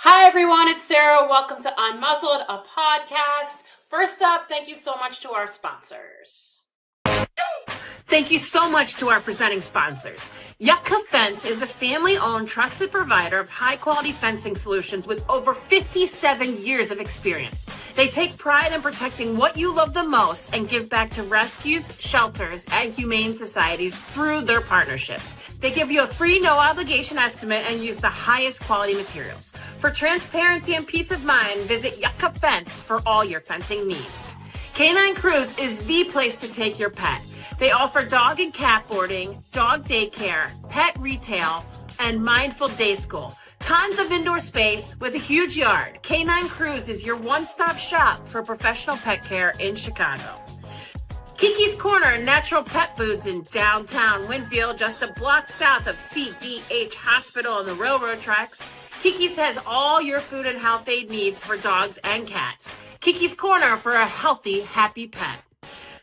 Hi, everyone. It's Sara. Welcome to Unmuzzled, a podcast. First up, thank you so much to our sponsors. Thank you so much to our presenting sponsors. Yucca Fence is a family-owned, trusted provider of high-quality fencing solutions with over 57 years of experience. They take pride in protecting what you love the most and give back to rescues, shelters, and humane societies through their partnerships. They give you a free, no-obligation estimate and use the highest quality materials. For transparency and peace of mind, visit Yucca Fence for all your fencing needs. Canine Cruise is the place to take your pet. They offer dog and cat boarding, dog daycare, pet retail, and mindful day school. Tons of indoor space with a huge yard. Canine Cruise is your one-stop shop for professional pet care in Chicago. Kiki's Corner Natural Pet Foods in downtown Winfield, just a block south of CDH Hospital and the railroad tracks. Kiki's has all your food and health aid needs for dogs and cats. Kiki's Corner for a healthy, happy pet.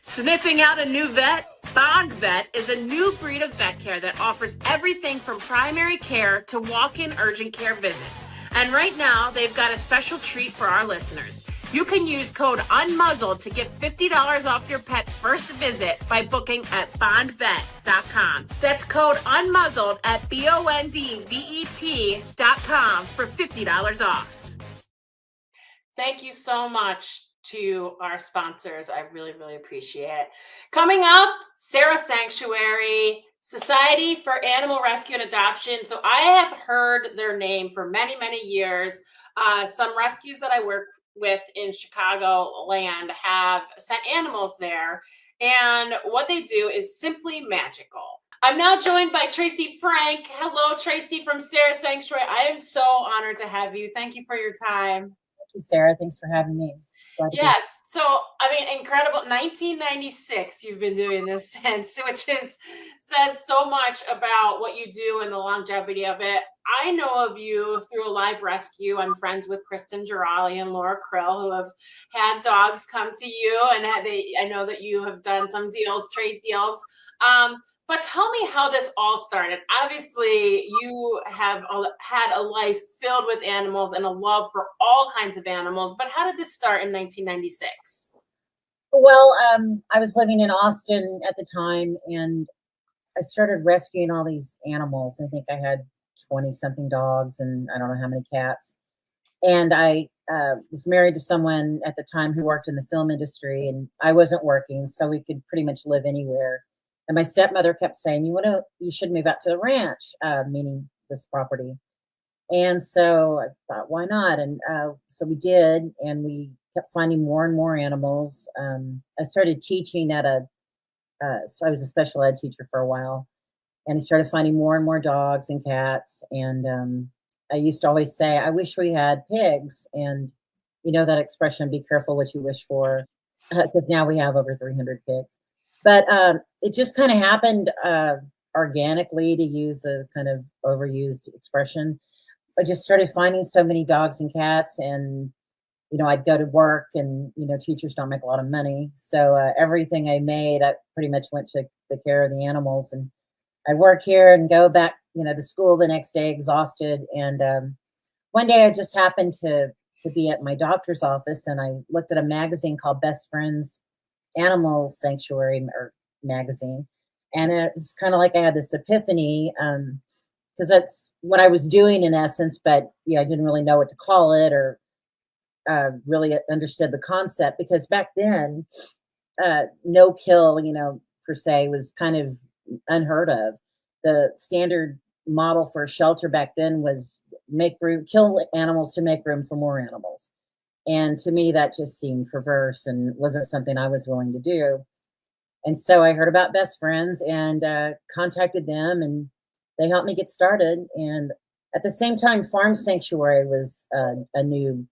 Sniffing out a new vet? Bond Vet is a new breed of vet care that offers everything from primary care to walk-in urgent care visits. And right now, they've got a special treat for our listeners. You can use code UNMUZZLED to get $50 off your pet's first visit by booking at bondvet.com. That's code UNMUZZLED at BONDVET.com for $50 off. Thank you so much to our sponsors. I really, really appreciate it. Coming up, Sara Sanctuary, Society for Animal Rescue and Adoption. So I have heard their name for many, many years. Some rescues that I work with in Chicago land have sent animals there. And what they do is simply magical. I'm now joined by Tracy Frank. Hello, Tracy from Sara Sanctuary. I am so honored to have you. Thank you for your time. Thank you, Sara. Thanks for having me. Yes. So, I mean, incredible. 1996, you've been doing this since, which says so much about what you do and the longevity of it. I know of you through a live rescue. I'm friends with Kristen Girali and Laura Krill, who have had dogs come to you, and I know that you have done some deals, trade deals. But tell me how this all started. Obviously, you have had a life filled with animals and a love for all kinds of animals. But how did this start in 1996? Well, I was living in Austin at the time, and I started rescuing all these animals. I think I had 20-something dogs and I don't know how many cats. And I was married to someone at the time who worked in the film industry, and I wasn't working, so we could pretty much live anywhere. And my stepmother kept saying, you should move out to the ranch, meaning this property. And so I thought, why not? And so we did, and we kept finding more and more animals. I started teaching so I was a special ed teacher for a while, and I started finding more and more dogs and cats. And I used to always say, I wish we had pigs. And you know that expression, be careful what you wish for, because now we have over 300 pigs. But it just kind of happened organically, to use a kind of overused expression. I just started finding so many dogs and cats, and, I'd go to work, and, teachers don't make a lot of money. So everything I made, I pretty much went to the care of the animals. And I'd work here and go back, to school the next day exhausted. And one day I just happened to be at my doctor's office, and I looked at a magazine called Best Friends Animal Sanctuary or magazine, and it was kind of like I had this epiphany, because that's what I was doing in essence, but I didn't really know what to call it, or really understood the concept, because back then no kill per se was kind of unheard of. The standard model for a shelter back then was kill animals to make room for more animals. And to me, that just seemed perverse and wasn't something I was willing to do. And so I heard about Best Friends and contacted them, and they helped me get started. And at the same time, Farm Sanctuary was a new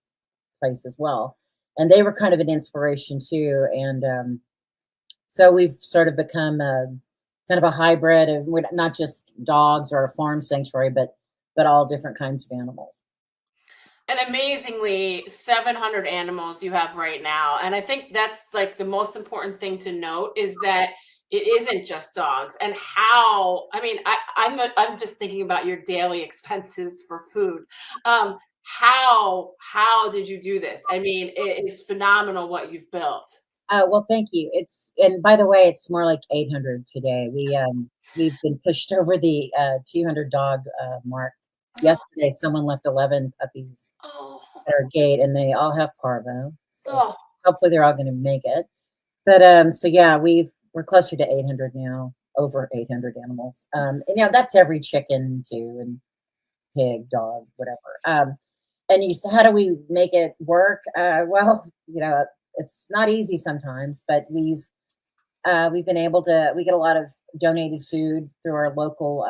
place as well. And they were kind of an inspiration too. And so we've sort of become kind of a hybrid of, we're not just dogs or a farm sanctuary, but all different kinds of animals. And amazingly, 700 animals you have right now. And I think that's like the most important thing to note, is that it isn't just dogs. And how, I mean, I'm just thinking about your daily expenses for food. How did you do this? I mean, it is phenomenal what you've built. Well, thank you. And by the way, it's more like 800 today. We've been pushed over the 200 dog mark. Yesterday, someone left 11 puppies Oh, at our gate, and they all have parvo. So oh, hopefully, they're all going to make it. But so yeah, we're closer to 800 now, over 800 animals. And that's every chicken too, and pig, dog, whatever. And you said, how do we make it work? Well, it's not easy sometimes, but we've been able to. We get a lot of donated food through our local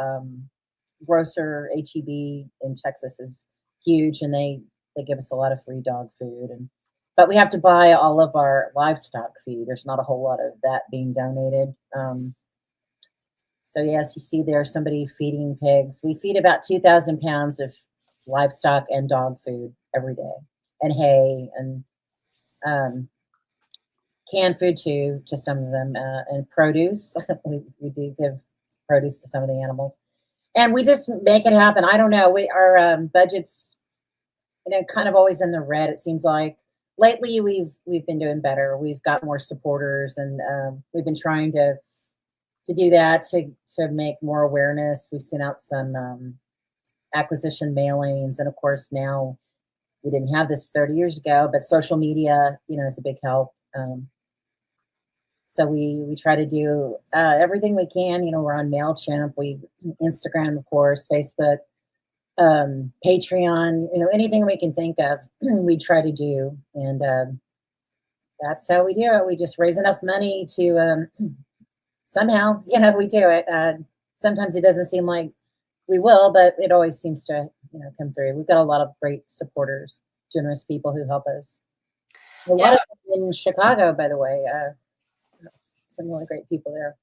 grocer. HEB in Texas is huge, and they give us a lot of free dog food. But we have to buy all of our livestock feed. There's not a whole lot of that being donated. So yes, you see there somebody feeding pigs. We feed about 2,000 pounds of livestock and dog food every day, and hay, and canned food too to some of them, and produce. we do give produce to some of the animals, and we just make it happen. I don't know. Our budget's kind of always in the red. It seems like lately we've been doing better. We've got more supporters, and we've been trying to do that to make more awareness. We've sent out some acquisition mailings, and of course now we didn't have this 30 years ago, but social media is a big help. So we try to do everything we can. We're on MailChimp, Instagram, of course, Facebook, Patreon, anything we can think of, we try to do. And that's how we do it. We just raise enough money to somehow, we do it. Sometimes it doesn't seem like we will, but it always seems to, come through. We've got a lot of great supporters, generous people who help us. A lot of them in Chicago, by the way. Some really great people there.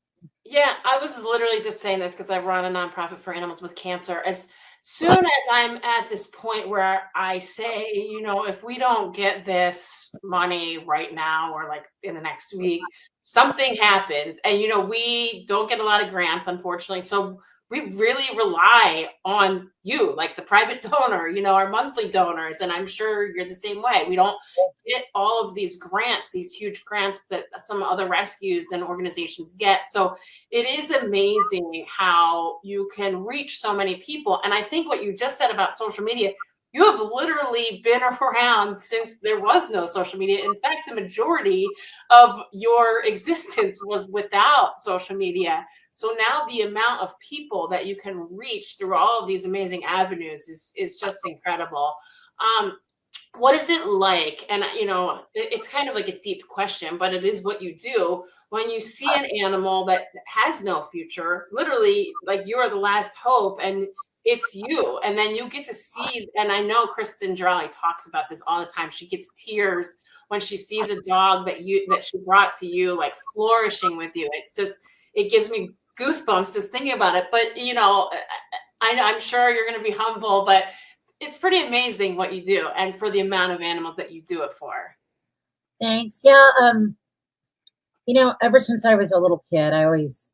Yeah, I was literally just saying this because I run a nonprofit for animals with cancer. As soon as I'm at this point where I say, if we don't get this money right now or like in the next week, something happens. And, we don't get a lot of grants, unfortunately. So we really rely on you, like the private donor, our monthly donors. And I'm sure you're the same way. We don't get all of these grants, these huge grants that some other rescues and organizations get. So it is amazing how you can reach so many people. And I think what you just said about social media, you have literally been around since there was no social media. In fact, the majority of your existence was without social media. So now the amount of people that you can reach through all of these amazing avenues is just incredible. What is it like? And, it's kind of like a deep question, but it is what you do when you see an animal that has no future, literally like you're the last hope and it's you. And then you get to see, and I know Kristen Drawley talks about this all the time. She gets tears when she sees a dog that she brought to you, like flourishing with you. It's just, it gives me goosebumps just thinking about it. But, I'm sure you're going to be humble, but it's pretty amazing what you do and for the amount of animals that you do it for. Thanks. Yeah. Ever since I was a little kid, I always,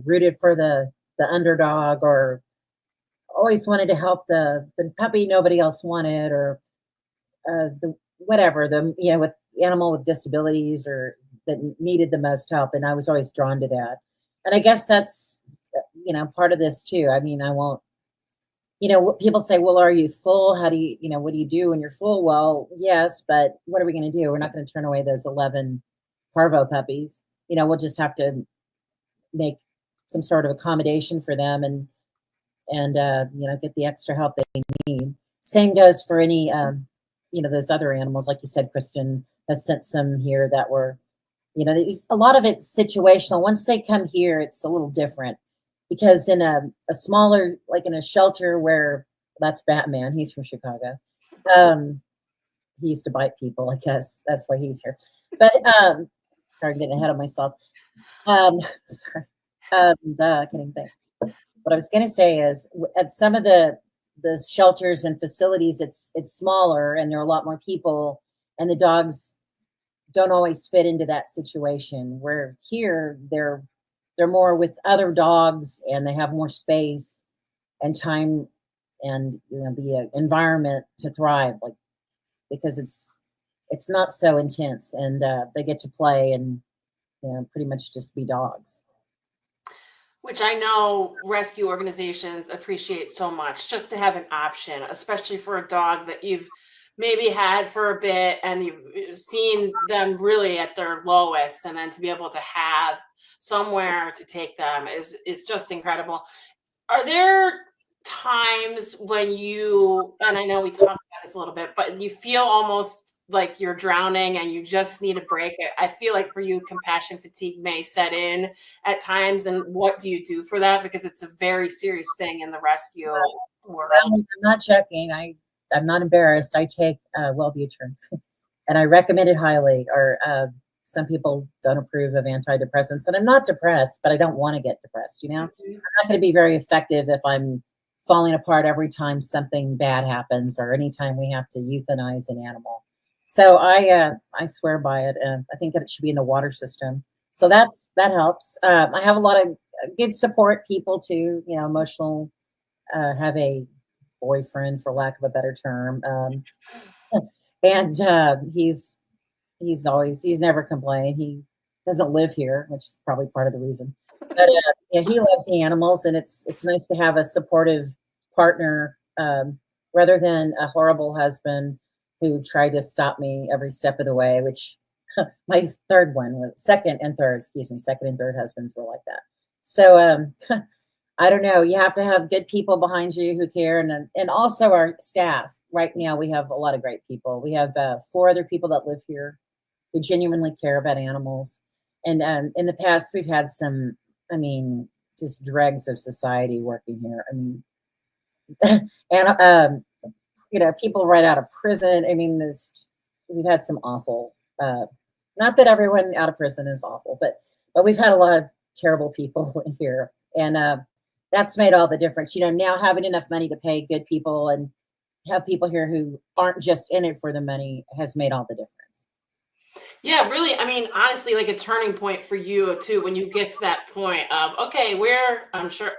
rooted for the underdog, or always wanted to help the puppy nobody else wanted, or with animal with disabilities or that needed the most help. And I was always drawn to that. And I guess that's, part of this too. I mean, I won't, people say, well, are you full? How do you, what do you do when you're full? Well, yes, but what are we going to do? We're not going to turn away those 11 parvo puppies. We'll just have to make some sort of accommodation for them and get the extra help they need. Same goes for any, those other animals. Like you said, Kristen has sent some here that were, a lot of it's situational. Once they come here, it's a little different. Because in a smaller, like in a shelter where that's Batman, he's from Chicago. He used to bite people, I guess. That's why he's here. But sorry, getting ahead of myself. Sorry. I can't even think. What I was going to say is at some of the shelters and facilities, it's smaller and there are a lot more people, and the dogs don't always fit into that situation. Where here, they're more with other dogs and they have more space and time and the environment to thrive, like, because it's not so intense, and they get to play and pretty much just be dogs. Which I know rescue organizations appreciate so much, just to have an option, especially for a dog that you've maybe had for a bit and you've seen them really at their lowest, and then to be able to have somewhere to take them is just incredible. Are there times when you, and I know we talked about this a little bit, but you feel almost like you're drowning and you just need a break? I feel like for you, compassion fatigue may set in at times. And what do you do for that? Because it's a very serious thing in the rescue world. I'm not joking. I'm not embarrassed. I take Wellbutrin, and I recommend it highly. Or some people don't approve of antidepressants, and I'm not depressed, but I don't want to get depressed. I'm not going to be very effective if I'm falling apart every time something bad happens, or anytime we have to euthanize an animal. So I swear by it. I think that it should be in the water system. So that helps. I have a lot of good support people too. Emotional. Have a boyfriend, for lack of a better term, and he's never complained. He doesn't live here, which is probably part of the reason. But he loves the animals, and it's nice to have a supportive partner rather than a horrible husband who tried to stop me every step of the way, which my second and third husbands were like that. So I don't know. You have to have good people behind you who care, and also our staff. Right now, we have a lot of great people. We have 4 other people that live here who genuinely care about animals. And in the past, we've had some, just dregs of society working here. And people right out of prison. We've had some awful. Not that everyone out of prison is awful, but we've had a lot of terrible people here, and that's made all the difference. Now having enough money to pay good people and have people here who aren't just in it for the money has made all the difference. Yeah, really. Honestly, like a turning point for you too, when you get to that point of, okay,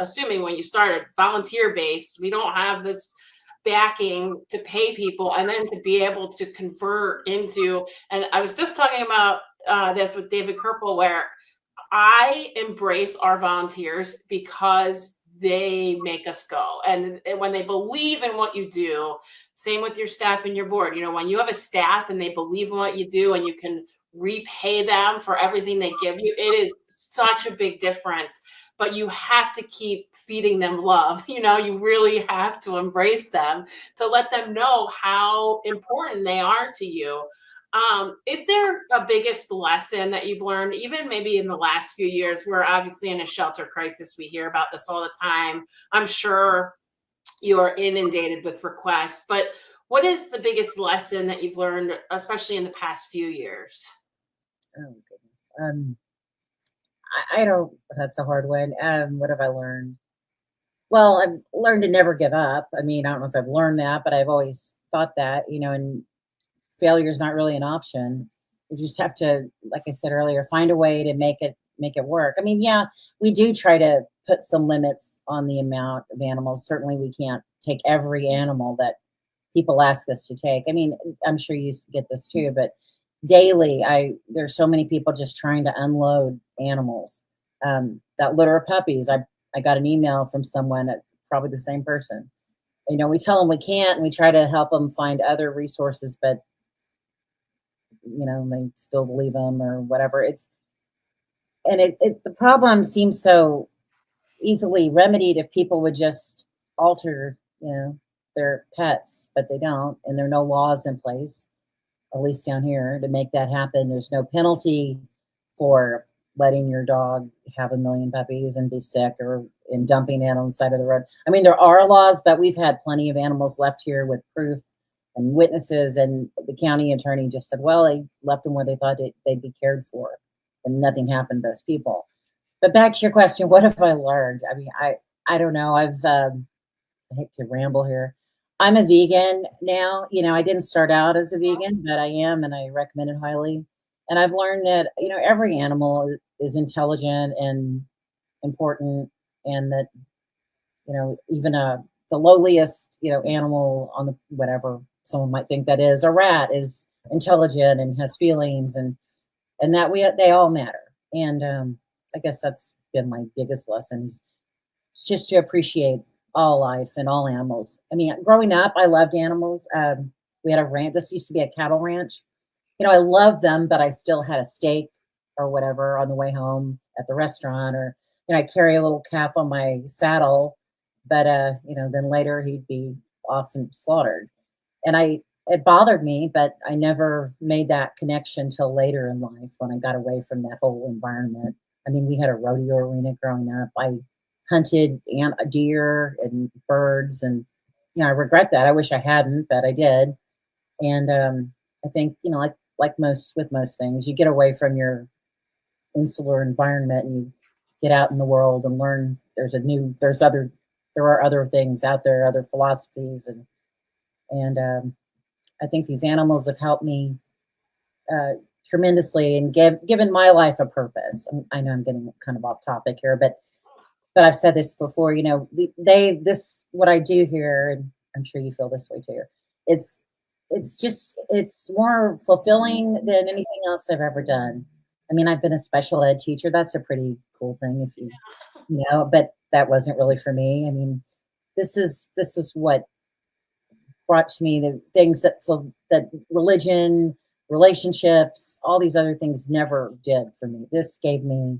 assuming when you started volunteer based, we don't have this backing to pay people, and then to be able to convert into, and I was just talking about this with David Kerpel, where I embrace our volunteers because they make us go. And when they believe in what you do, same with your staff and your board. When you have a staff and they believe in what you do and you can repay them for everything they give you, it is such a big difference. But you have to keep feeding them love. You really have to embrace them to let them know how important they are to you. Is there a biggest lesson that you've learned, even maybe in the last few years? We're obviously in a shelter crisis. We hear about this all the time. I'm sure you are inundated with requests, but what is the biggest lesson that you've learned, especially in the past few years? Oh, goodness. I don't, that's a hard one. What have I learned? Well, I've learned to never give up. I don't know if I've learned that, but I've always thought that, and failure is not really an option. You just have to, like I said earlier, find a way to make it work. Yeah, we do try to put some limits on the amount of animals. Certainly we can't take every animal that people ask us to take. I'm sure you get this too, but daily there's so many people just trying to unload animals. That litter of puppies, I got an email from someone, probably the same person. We tell them we can't, and we try to help them find other resources, but they still leave them or whatever. The problem seems so easily remedied if people would just alter, their pets, but they don't, and there are no laws in place, at least down here, to make that happen. There's no penalty for letting your dog have 1 million puppies and be sick, or in dumping it on the side of the road. There are laws, but we've had plenty of animals left here with proof and witnesses, and the county attorney just said, well, they left them where they thought they'd be cared for, and nothing happened to those people. But back to your question, what have I learned? I don't know. I hate to ramble here. I'm a vegan now. I didn't start out as a vegan, but I am, and I recommend it highly. And I've learned that, every animal is intelligent and important, and that, even a the lowliest, animal on the whatever someone might think that is. A rat is intelligent and has feelings, and that they all matter. And I guess that's been my biggest lesson is just to appreciate all life and all animals. I mean, growing up, I loved animals. We had a ranch. This used to be a cattle ranch. I loved them, but I still had a steak or whatever on the way home at the restaurant, or I carry a little calf on my saddle, but then later he'd be off and slaughtered, and it bothered me, but I never made that connection till later in life when I got away from that whole environment. I mean, we had a rodeo arena growing up. I hunted deer and birds, and I regret that. I wish I hadn't, but I did. And I think like most things, you get away from your insular environment and you get out in the world and learn there are other things out there, other philosophies, and I think these animals have helped me tremendously and given my life a purpose. I know I'm getting kind of off topic here, but I've said this before. This what I do here, and I'm sure you feel this way too. It's more fulfilling than anything else I've ever done. I mean, I've been a special ed teacher. That's a pretty cool thing, if but that wasn't really for me. I mean, this is what brought to me the things that religion, relationships, all these other things never did for me. This gave me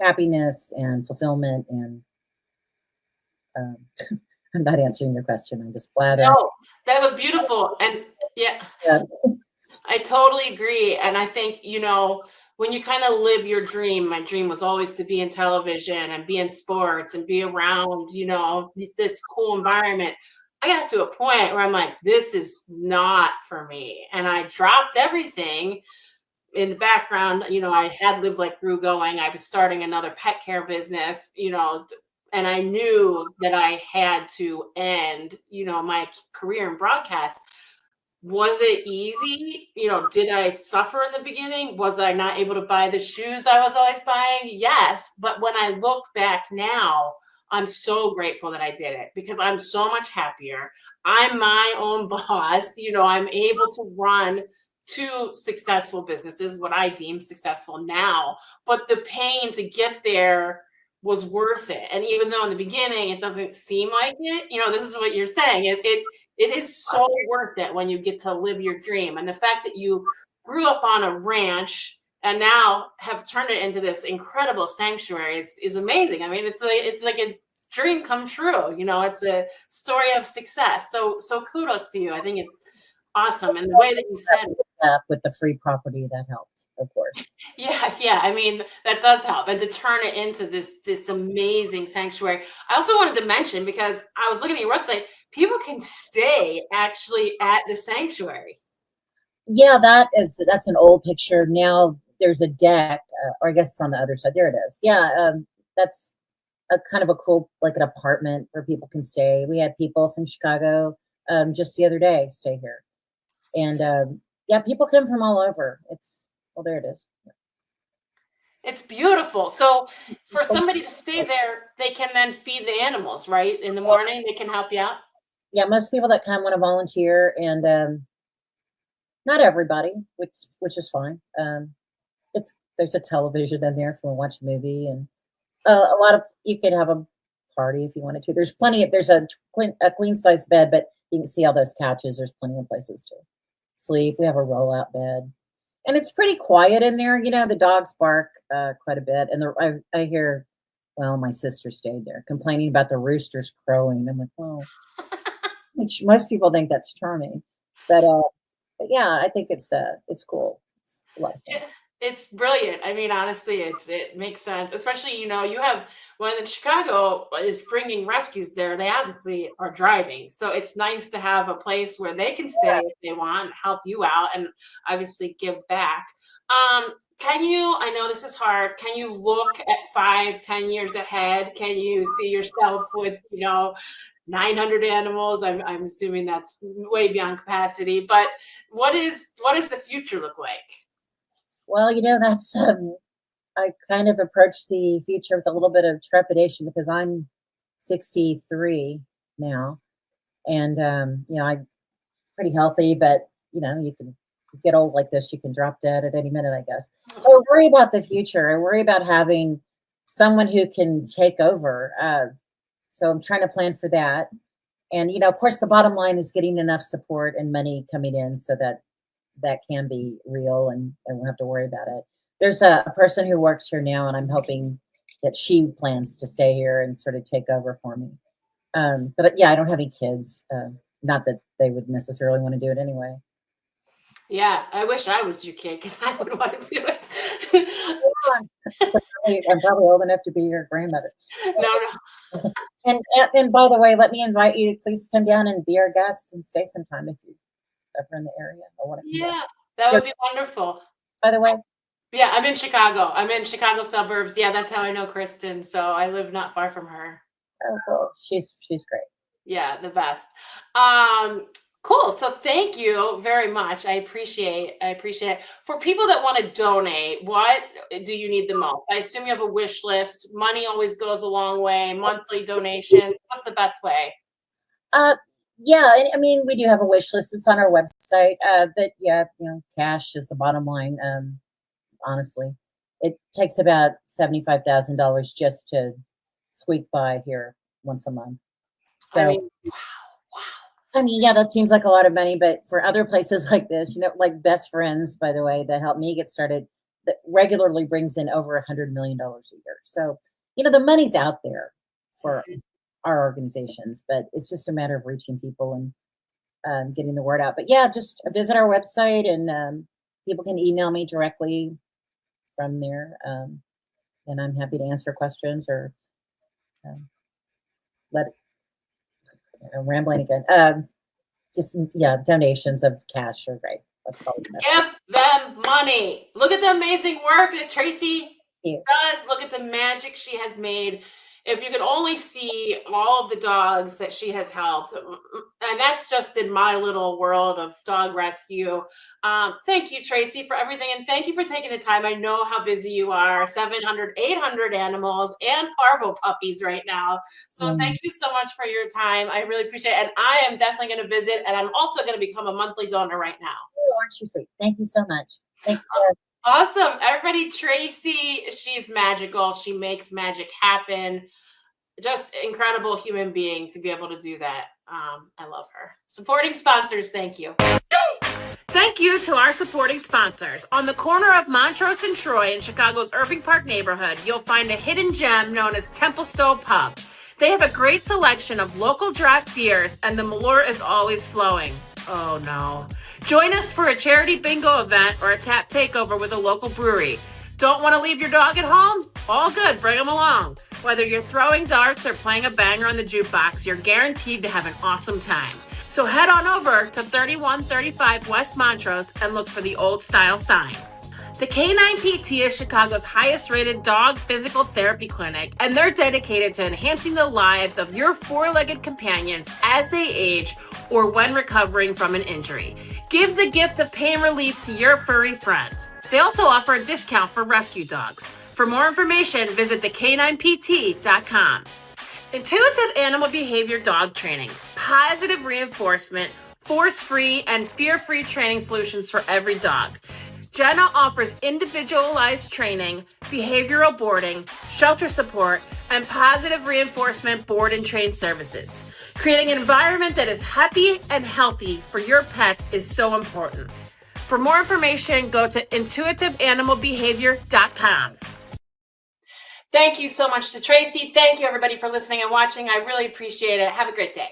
happiness and fulfillment, and I'm not answering your question. I'm just glad. No, that was beautiful. And yeah, yes. I totally agree. And I think, when you kind of live your dream, my dream was always to be in television and be in sports and be around, this cool environment. I got to a point where I'm like, this is not for me. And I dropped everything in the background. I had Live Like Grew going. I was starting another pet care business, and I knew that I had to end, my career in broadcast. Was it easy? Did I suffer in the beginning? Was I not able to buy the shoes I was always buying? Yes. But when I look back now, I'm so grateful that I did it because I'm so much happier. I'm my own boss. I'm able to run 2 successful businesses, what I deem successful now. But the pain to get there was worth it. And even though in the beginning it doesn't seem like it, this is what you're saying. It is so worth it when you get to live your dream. And the fact that you grew up on a ranch and now have turned it into this incredible sanctuary is amazing. I mean, it's like a dream come true. It's a story of success. So kudos to you. I think it's awesome. And the way that you said it, with the free property, that helped, of course. Yeah. I mean, that does help. And to turn it into this amazing sanctuary. I also wanted to mention, because I was looking at your website, people can stay actually at the sanctuary. Yeah, that's an old picture. Now there's a deck, or I guess it's on the other side. There it is. Yeah, that's a kind of a cool, like an apartment where people can stay. We had people from Chicago just the other day stay here. And yeah, people come from all over. There it is. It's beautiful. So for somebody to stay there, they can then feed the animals, right? In the morning, they can help you out. Yeah, most people that come want to volunteer, and not everybody, which is fine. There's a television in there if you want to watch a movie, and you could have a party if you wanted to. There's a queen size bed, but you can see all those couches. There's plenty of places to sleep. We have a rollout bed, and it's pretty quiet in there. The dogs bark quite a bit, and I hear, well, my sister stayed there complaining about the roosters crowing. I'm like, oh, which most people think that's charming, but yeah, I think it's cool. It's a lot of fun. It's brilliant. I mean, honestly, it makes sense, especially, you have when Chicago is bringing rescues there, they obviously are driving. So it's nice to have a place where they can stay if they want, help you out, and obviously give back. I know this is hard. Can you look at 5-10 years ahead? Can you see yourself with, 900 animals? I'm assuming that's way beyond capacity, but what does the future look like? Well, that's I kind of approach the future with a little bit of trepidation because I'm 63 now, And, I'm pretty healthy, but, you can get old like this, you can drop dead at any minute, I guess. So I worry about the future. I worry about having someone who can take over. So I'm trying to plan for that. And, of course, the bottom line is getting enough support and money coming in so that that can be real and I won't have to worry about it. There's a person who works here now, and I'm hoping that she plans to stay here and sort of take over for me. But yeah, I don't have any kids. Not that they would necessarily want to do it anyway. Yeah, I wish I was your kid because I would want to do it. I'm probably old enough to be your grandmother. No. And by the way, let me invite you to please come down and be our guest and stay sometime if you're ever in the area. Yeah, that would be wonderful. By the way. Yeah, I'm in Chicago. I'm in Chicago suburbs. Yeah, that's how I know Kristen. So I live not far from her. Oh, cool. She's great. Yeah, the best. Cool. So thank you very much. I appreciate it. For people that want to donate, what do you need the most? I assume you have a wish list. Money always goes a long way. Monthly donation. What's the best way? Yeah, I mean, we do have a wish list. It's on our website. But yeah, cash is the bottom line. Honestly, it takes about $75,000 just to squeak by here once a month. So, wow. Yeah, that seems like a lot of money, but for other places like this, like Best Friends, by the way, that helped me get started, that regularly brings in over $100 million a year. So, the money's out there for our organizations, but it's just a matter of reaching people and getting the word out. But yeah, just visit our website and people can email me directly from there. And I'm happy to answer questions or I'm rambling again. Donations of cash are great. That's probably give them money. Look at the amazing work that Tracy does. Look at the magic she has made. If you could only see all of the dogs that she has helped, and that's just in my little world of dog rescue. Thank you, Tracy, for everything. And thank you for taking the time. I know how busy you are, 700, 800 animals and parvo puppies right now. So thank you so much for your time. I really appreciate it. And I am definitely going to visit, and I'm also going to become a monthly donor right now. Oh, aren't you sweet? Thank you so much. Thanks, Sarah. Awesome. Everybody, Tracy, she's magical. She makes magic happen. Just incredible human being to be able to do that. I love her. Supporting sponsors, thank you. Thank you to our supporting sponsors. On the corner of Montrose and Troy in Chicago's Irving Park neighborhood, you'll find a hidden gem known as Templestowe Pub. They have a great selection of local draft beers, and the Malort is always flowing. Oh no. Join us for a charity bingo event or a tap takeover with a local brewery. Don't want to leave your dog at home? All good, bring them along. Whether you're throwing darts or playing a banger on the jukebox, you're guaranteed to have an awesome time. So head on over to 3135 West Montrose and look for the old style sign. The Canine PT is Chicago's highest rated dog physical therapy clinic, and they're dedicated to enhancing the lives of your four-legged companions as they age or when recovering from an injury. Give the gift of pain relief to your furry friends. They also offer a discount for rescue dogs. For more information, visit thecaninepT.com. Intuitive animal behavior dog training, positive reinforcement, force-free, and fear-free training solutions for every dog. Jenna offers individualized training, behavioral boarding, shelter support, and positive reinforcement board and train services. Creating an environment that is happy and healthy for your pets is so important. For more information, go to intuitiveanimalbehavior.com. Thank you so much to Tracy. Thank you, everybody, for listening and watching. I really appreciate it. Have a great day.